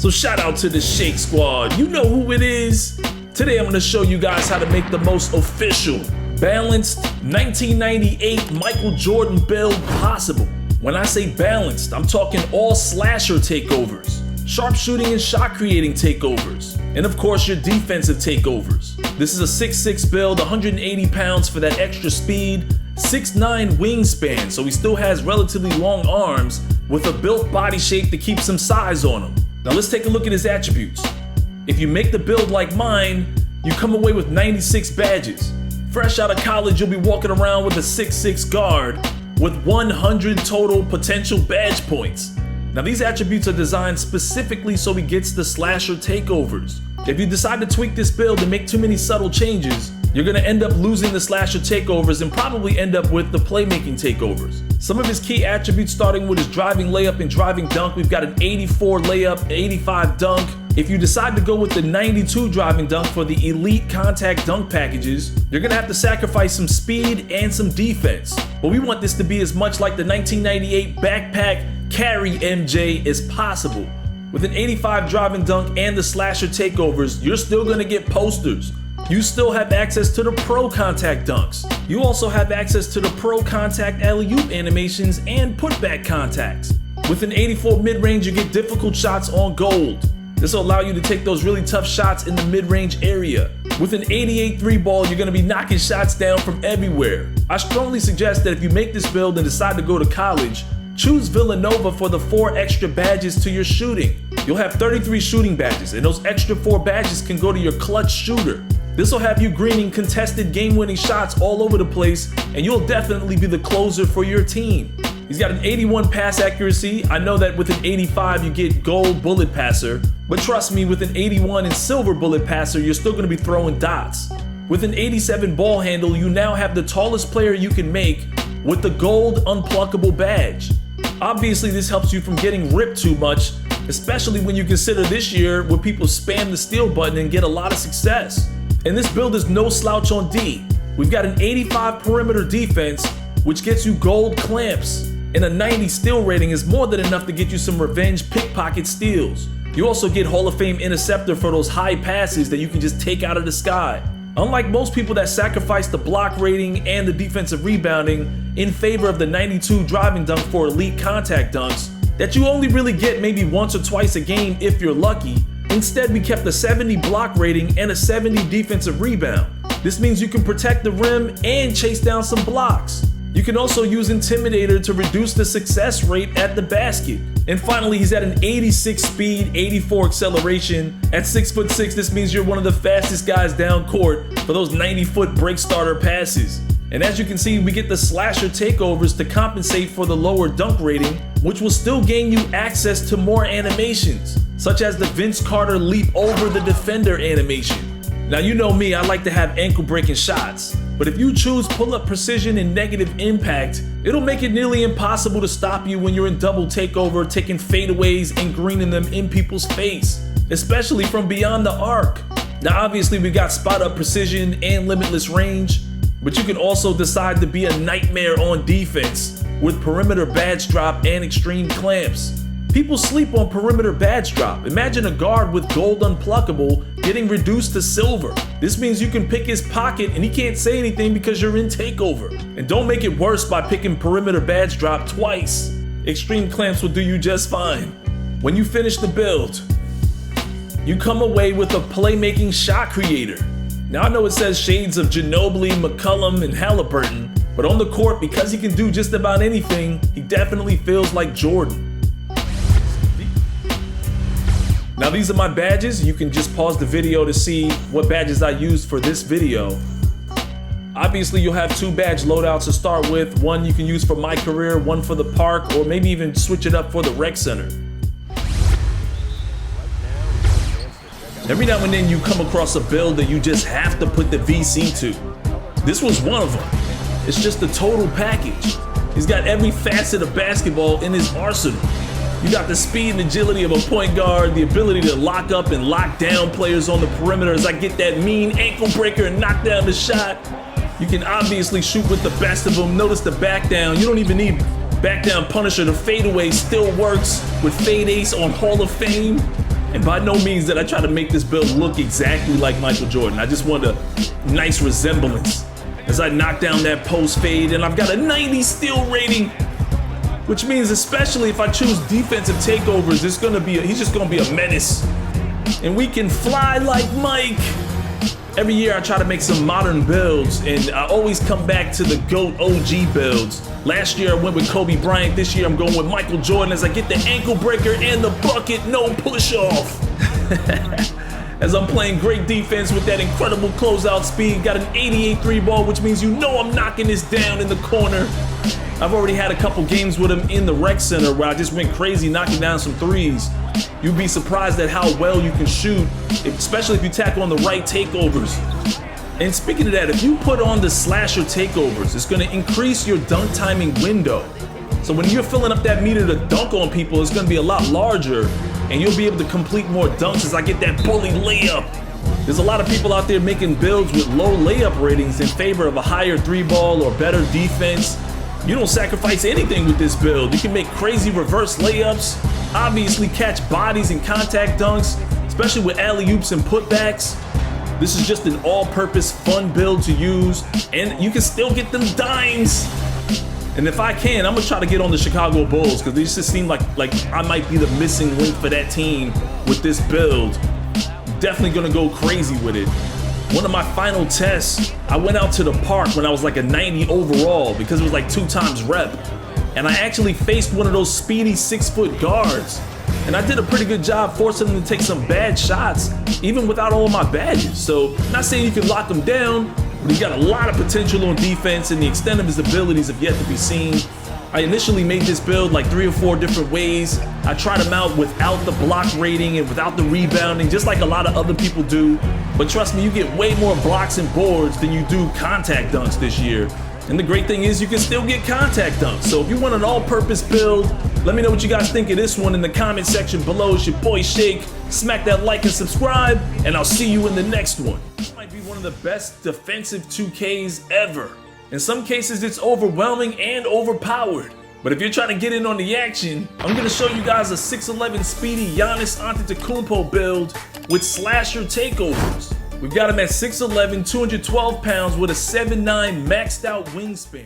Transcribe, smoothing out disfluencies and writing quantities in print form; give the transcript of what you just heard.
So shout out to the Shake Squad. You know who it is. Today I'm going to show you guys how to make the most official, balanced 1998 Michael Jordan build possible. When I say balanced, I'm talking all slasher takeovers, sharpshooting and shot creating takeovers, and of course your defensive takeovers. This is a 6'6" build, 180 pounds for that extra speed, 6'9" wingspan, so he still has relatively long arms with a built body shape to keep some size on him. Now let's take a look at his attributes. If you make the build like mine, you come away with 96 badges. Fresh out of college, you'll be walking around with a 6'6" guard with 100 total potential badge points. Now these attributes are designed specifically so he gets the slasher takeovers. If you decide to tweak this build and make too many subtle changes, you're gonna end up losing the slasher takeovers and probably end up with the playmaking takeovers. Some of his key attributes, starting with his driving layup and driving dunk, we've got an 84 layup, 85 dunk. If you decide to go with the 92 driving dunk for the elite contact dunk packages, you're gonna have to sacrifice some speed and some defense. But we want this to be as much like the 1998 backpack carry MJ as possible. With an 85 driving dunk and the slasher takeovers, you're still gonna get posters. You still have access to the pro contact dunks. You also have access to the pro contact alley-oop animations and putback contacts. With an 84 mid-range, you get difficult shots on gold. This will allow you to take those really tough shots in the mid-range area. With an 88 3-ball, you're gonna be knocking shots down from everywhere. I strongly suggest that if you make this build and decide to go to college, choose Villanova for the 4 extra badges to your shooting. You'll have 33 shooting badges, and those extra 4 badges can go to your clutch shooter. This will have you greening contested game-winning shots all over the place, and you'll definitely be the closer for your team. He's got an 81 pass accuracy. I know that with an 85 you get gold bullet passer, but trust me, with an 81 and silver bullet passer, you're still gonna be throwing dots. With an 87 ball handle, you now have the tallest player you can make with the gold unpluckable badge. Obviously, this helps you from getting ripped too much, especially when you consider this year where people spam the steal button and get a lot of success. And this build is no slouch on D. We've got an 85 perimeter defense, which gets you gold clamps, and a 90 steal rating is more than enough to get you some revenge pickpocket steals. You also get Hall of Fame interceptor for those high passes that you can just take out of the sky. Unlike most people that sacrifice the block rating and the defensive rebounding in favor of the 92 driving dunk for elite contact dunks that you only really get maybe once or twice a game if you're lucky, instead we kept a 70 block rating and a 70 defensive rebound. This means you can protect the rim and chase down some blocks. You can also use Intimidator to reduce the success rate at the basket. And finally, he's at an 86 speed, 84 acceleration. At 6'6", this means you're one of the fastest guys down court for those 90-foot break starter passes. And as you can see, we get the slasher takeovers to compensate for the lower dunk rating, which will still gain you access to more animations, such as the Vince Carter leap over the defender animation. Now you know me, I like to have ankle breaking shots, but if you choose pull-up precision and negative impact, it'll make it nearly impossible to stop you when you're in double takeover, taking fadeaways and greening them in people's face, especially from beyond the arc. Now obviously we got spot-up precision and limitless range, but you can also decide to be a nightmare on defense with perimeter badge drop and extreme clamps. People sleep on perimeter badge drop. Imagine a guard with gold unpluckable getting reduced to silver. This means you can pick his pocket and he can't say anything because you're in takeover. And don't make it worse by picking perimeter badge drop twice. Extreme clamps will do you just fine. When you finish the build, you come away with a playmaking shot creator. Now I know it says shades of Ginobili, McCollum, and Halliburton, but on the court, because he can do just about anything, he definitely feels like Jordan. Now these are my badges. You can just pause the video to see what badges I used for this video. Obviously you'll have 2 badge loadouts to start with. One you can use for my career, one for the park, or maybe even switch it up for the rec center. Every now and then you come across a build that you just have to put the VC to. This was one of them. It's just the total package. He's got every facet of basketball in his arsenal. You got the speed and agility of a point guard, the ability to lock up and lock down players on the perimeter as I get that mean ankle breaker and knock down the shot. You can obviously shoot with the best of them. Notice the back down. You don't even need back down punisher. The fadeaway still works with fade ace on Hall of Fame. And by no means did I try to make this build look exactly like Michael Jordan. I just want a nice resemblance as I knock down that post fade, and I've got a 90 steal rating, which means especially if I choose defensive takeovers, he's just gonna be a menace. And we can fly like Mike. Every year I try to make some modern builds, and I always come back to the GOAT OG builds. Last year I went with Kobe Bryant. This year I'm going with Michael Jordan as I get the ankle breaker and the bucket, no push off. As I'm playing great defense with that incredible closeout speed, got an 88 3 ball, which means you know I'm knocking this down in the corner. I've already had a couple games with him in the rec center where I just went crazy knocking down some threes. You'd be surprised at how well you can shoot, especially if you tackle on the right takeovers. And speaking of that, if you put on the slasher takeovers, it's gonna increase your dunk timing window. So when you're filling up that meter to dunk on people, it's gonna be a lot larger, and you'll be able to complete more dunks as I get that bully layup. There's a lot of people out there making builds with low layup ratings in favor of a higher 3-ball or better defense. You don't sacrifice anything with this build. You can make crazy reverse layups, obviously catch bodies and contact dunks, especially with alley-oops and putbacks. This is just an all-purpose fun build to use, and you can still get them dimes. And if I can, I'm gonna try to get on the Chicago Bulls, because they just seem like I might be the missing link for that team with this build. Definitely gonna go crazy with it. One of my final tests, I went out to the park when I was like a 90 overall because it was like 2 times rep. And I actually faced one of those speedy 6-foot guards. And I did a pretty good job forcing him to take some bad shots, even without all of my badges. So, not saying you can lock him down, but he's got a lot of potential on defense, and the extent of his abilities have yet to be seen. I initially made this build like 3 or 4 different ways. I tried them out without the block rating and without the rebounding, just like a lot of other people do. But trust me, you get way more blocks and boards than you do contact dunks this year. And the great thing is you can still get contact dunks. So if you want an all-purpose build, let me know what you guys think of this one in the comment section below. It's your boy Shake. Smack that like and subscribe, and I'll see you in the next one. This might be one of the best defensive 2Ks ever. In some cases, it's overwhelming and overpowered. But if you're trying to get in on the action, I'm gonna show you guys a 6'11 speedy Giannis Antetokounmpo build with slasher takeovers. We've got him at 6'11, 212 pounds with a 7'9 maxed out wingspan.